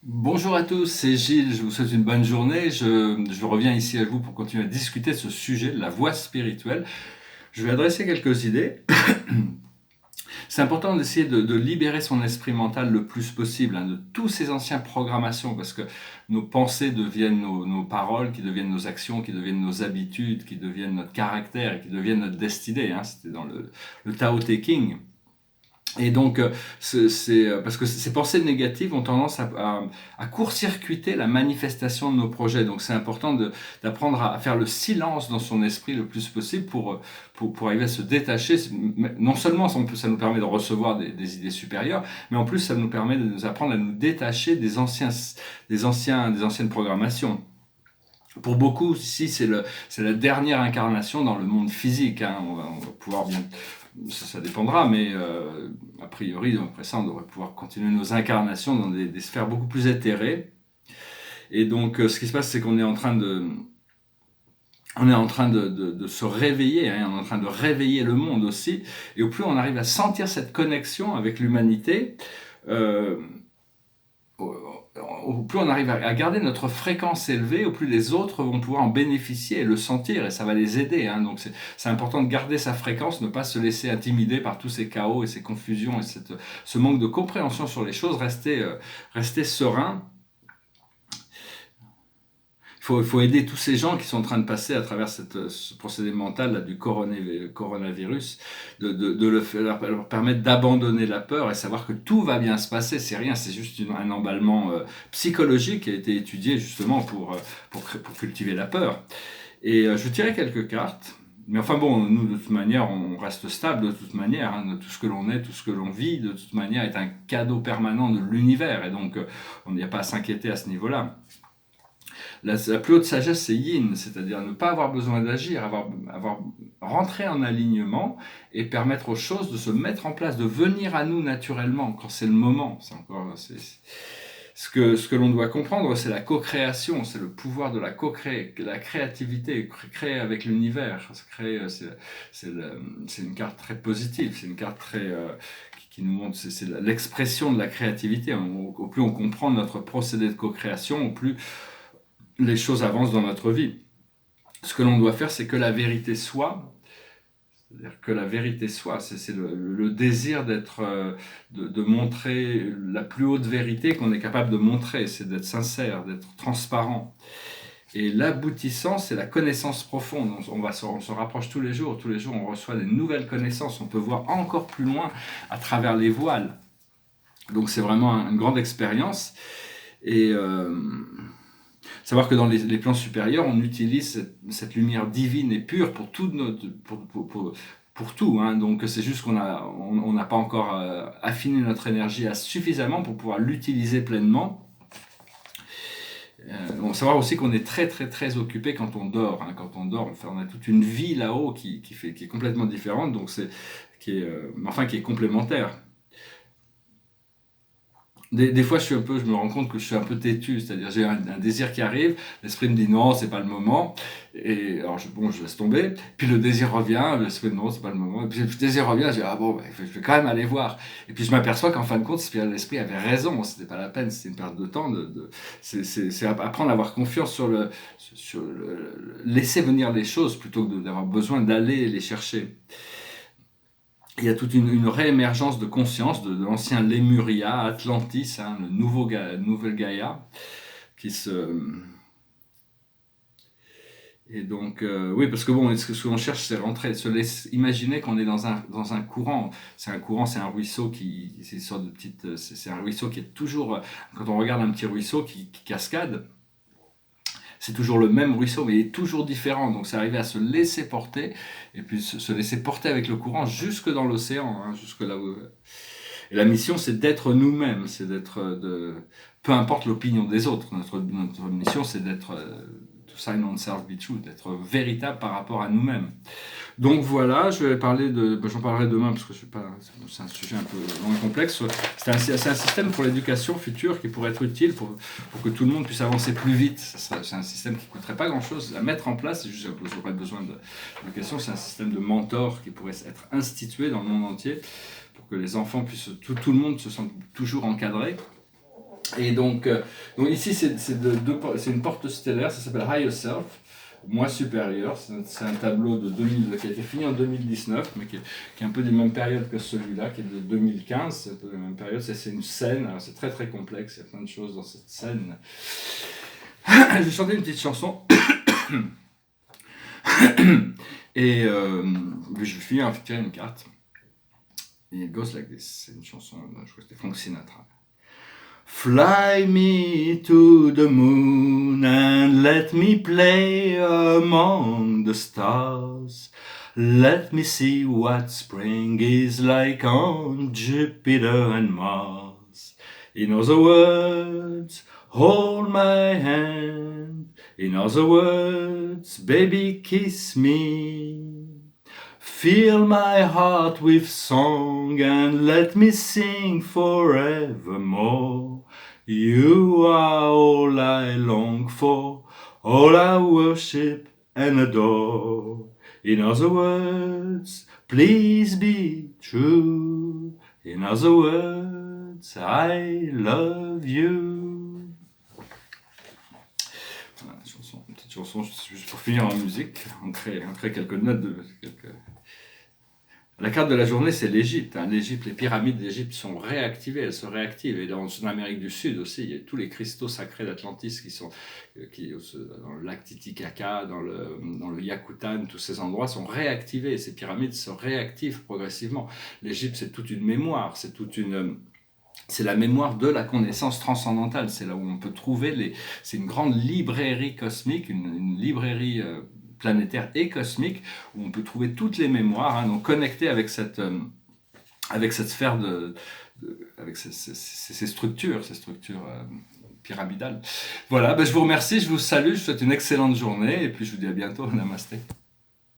Bonjour à tous, c'est Gilles, je vous souhaite une bonne journée. Je reviens ici à vous pour continuer à discuter de ce sujet, de la voie spirituelle. Je vais adresser quelques idées. C'est important d'essayer de libérer son esprit mental le plus possible, de tous ces anciennes programmations, parce que nos pensées deviennent nos paroles, qui deviennent nos actions, qui deviennent nos habitudes, qui deviennent notre caractère et qui deviennent notre destinée. C'était dans le Tao Te Ching. Et donc, parce que ces pensées négatives ont tendance à court-circuiter la manifestation de nos projets. Donc, c'est important d'apprendre à faire le silence dans son esprit le plus possible pour arriver à se détacher. Non seulement ça nous permet de recevoir des idées supérieures, mais en plus, ça nous permet de nous apprendre à nous détacher des anciennes programmations. Pour beaucoup, ici, c'est la dernière incarnation dans le monde physique. On va pouvoir bien, ça dépendra, mais a priori, après ça, on devrait pouvoir continuer nos incarnations dans des sphères beaucoup plus éthérées. Et donc, ce qui se passe, c'est qu'on est en train de se réveiller, on est en train de réveiller le monde aussi. Et au plus on arrive à sentir cette connexion avec l'humanité, euh, au plus on arrive à garder notre fréquence élevée, au plus les autres vont pouvoir en bénéficier et le sentir, et ça va les aider. Donc c'est important de garder sa fréquence, ne pas se laisser intimider par tous ces chaos et ces confusions et ce manque de compréhension sur les choses, rester serein. Il faut aider tous ces gens qui sont en train de passer à travers ce procédé mental là, du coronavirus, leur permettre d'abandonner la peur et savoir que tout va bien se passer. C'est rien, c'est juste un emballement psychologique qui a été étudié justement pour cultiver la peur. Et je tirais quelques cartes. Mais enfin bon, nous de toute manière, on reste stable de toute manière. Tout ce que l'on est, tout ce que l'on vit, de toute manière, est un cadeau permanent de l'univers. Et donc, on n'y a pas à s'inquiéter à ce niveau-là. La plus haute sagesse, c'est yin, c'est-à-dire ne pas avoir besoin d'agir, avoir rentré en alignement et permettre aux choses de se mettre en place, de venir à nous naturellement quand c'est le moment. Ce que l'on doit comprendre, c'est la co-création, c'est le pouvoir de la créativité, créer avec l'univers. C'est une carte très positive, c'est une carte qui nous montre, c'est l'expression de la créativité. Au plus on comprend notre procédé de co-création, au plus les choses avancent dans notre vie. Ce que l'on doit faire, c'est que la vérité soit. C'est-à-dire que la vérité soit, c'est le désir de montrer la plus haute vérité qu'on est capable de montrer, c'est d'être sincère, d'être transparent. Et l'aboutissant, c'est la connaissance profonde. On se rapproche tous les jours, on reçoit des nouvelles connaissances, on peut voir encore plus loin à travers les voiles. Donc c'est vraiment une grande expérience. Et savoir que dans les plans supérieurs, on utilise cette lumière divine et pure pour tout pour tout. Donc c'est juste qu'on n'a pas encore affiné notre énergie suffisamment pour pouvoir l'utiliser pleinement. Savoir aussi qu'on est très très très occupé quand on dort. Quand on dort, on a toute une vie là-haut qui est complètement différente, donc qui est complémentaire. Des fois, je me rends compte que je suis un peu têtu, c'est-à-dire j'ai un désir qui arrive, l'esprit me dit non, c'est pas le moment, et alors je laisse tomber, puis le désir revient, l'esprit me dit non, c'est pas le moment, et puis le désir revient, je dis ah bon, je vais quand même aller voir, et puis je m'aperçois qu'en fin de compte, l'esprit avait raison, c'était pas la peine, c'était une perte de temps, c'est apprendre à avoir confiance sur laisser venir les choses plutôt que d'avoir besoin d'aller les chercher. Il y a toute une réémergence de conscience de l'ancien Lémuria, Atlantis, le nouvelle Gaïa, qui se... Et donc, oui, parce que bon, ce qu'on cherche, c'est rentrer, se laisser imaginer qu'on est dans un courant. C'est un courant, c'est un ruisseau c'est une sorte de petite, c'est un ruisseau qui est toujours, quand on regarde un petit ruisseau qui cascade, c'est toujours le même ruisseau, mais il est toujours différent. Donc c'est arriver à se laisser porter, et puis se laisser porter avec le courant jusque dans l'océan, jusque là où... Et la mission, c'est d'être nous-mêmes, c'est peu importe l'opinion des autres. Notre mission, c'est d'être to sign on self be true, d'être véritable par rapport à nous-mêmes. Donc voilà, j'en parlerai demain parce que c'est un sujet un peu long et complexe. C'est un système pour l'éducation future qui pourrait être utile pour que tout le monde puisse avancer plus vite. C'est un système qui ne coûterait pas grand-chose à mettre en place. J'aurais besoin d'éducation. C'est un système de mentor qui pourrait être institué dans le monde entier pour que les enfants puissent, tout le monde se sente toujours encadré. Et donc ici, c'est une porte stellaire, ça s'appelle Higher Self, moi supérieur. C'est un tableau qui a été fini en 2019, mais qui est un peu des mêmes périodes que celui-là, qui est de 2015. C'est un peu les mêmes périodes. C'est une scène, alors c'est très très complexe, il y a plein de choses dans cette scène. Je vais chanter une petite chanson. Et je vais finir avec tirer une carte. Et it goes like this. C'est une chanson, je crois que c'était Frank Sinatra. Fly me to the moon and let me play among the stars. Let me see what spring is like on Jupiter and Mars. In other words, hold my hand. In other words, baby, kiss me. Fill my heart with song and let me sing forevermore. You are all I long for, all I worship and adore. In other words, please be true. In other words, I love you. Voilà, une petite chanson juste pour finir en musique. On crée quelques notes La carte de la journée, c'est l'Égypte. L'Égypte, les pyramides d'Égypte sont réactivées, elles se réactivent. Et en Amérique du Sud aussi, il y a tous les cristaux sacrés d'Atlantis dans le lac Titicaca, dans le Yakutan, tous ces endroits sont réactivés. Et ces pyramides se réactivent progressivement. L'Égypte, c'est toute une mémoire, c'est la mémoire de la connaissance transcendantale. C'est là où on peut trouver c'est une grande librairie cosmique, une librairie planétaire et cosmique, où on peut trouver toutes les mémoires, donc connectées avec cette sphère avec ces structures pyramidales. Voilà, je vous remercie, je vous salue, je vous souhaite une excellente journée, et puis je vous dis à bientôt, namasté.